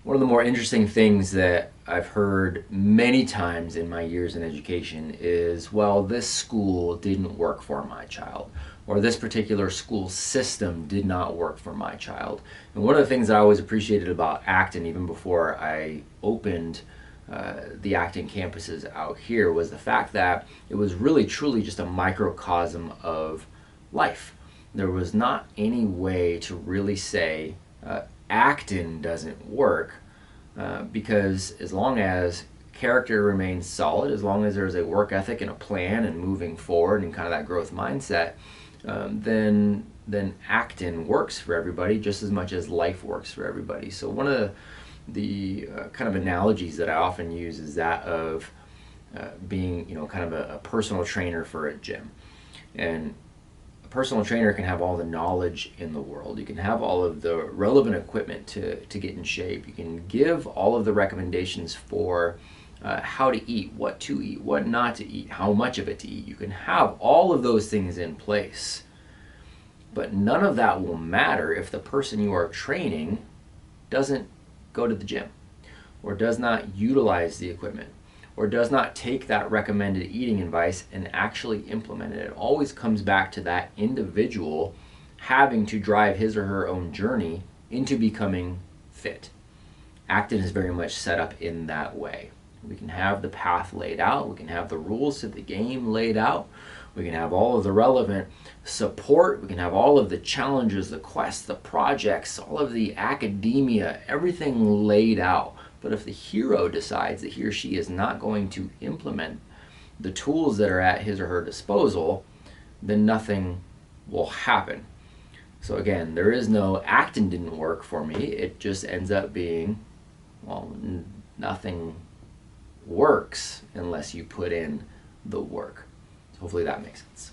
One of the more interesting things that I've heard many times in my years in education is, well, this school didn't work for my child, or this particular school system did not work for my child. And one of the things that I always appreciated about Acton, even before I opened the Acton campuses out here, was the fact that it was really truly just a microcosm of life. There was not any way to really say Acton doesn't work, because as long as character remains solid, as long as there's a work ethic and a plan and moving forward and kind of that growth mindset, then Acton works for everybody just as much as life works for everybody. So one of the kind of analogies that I often use is that of being, kind of a personal trainer for a gym. And a personal trainer can have all the knowledge in the world. You can have all of the relevant equipment to get in shape. You can give all of the recommendations for how to eat, what not to eat, how much of it to eat. You can have all of those things in place. But none of that will matter if the person you are training doesn't go to the gym, or does not utilize the equipment, or does not take that recommended eating advice and actually implement it. It always comes back to that individual having to drive his or her own journey into becoming fit. Acton is very much set up in that way. We can have the path laid out, we can have the rules to the game laid out, we can have all of the relevant support, we can have all of the challenges, the quests, the projects, all of the academia, everything laid out. But if the hero decides that he or she is not going to implement the tools that are at his or her disposal, then nothing will happen. So again, there is no Acton didn't work for me. It just ends up being, well, nothing works unless you put in the work. So hopefully that makes sense.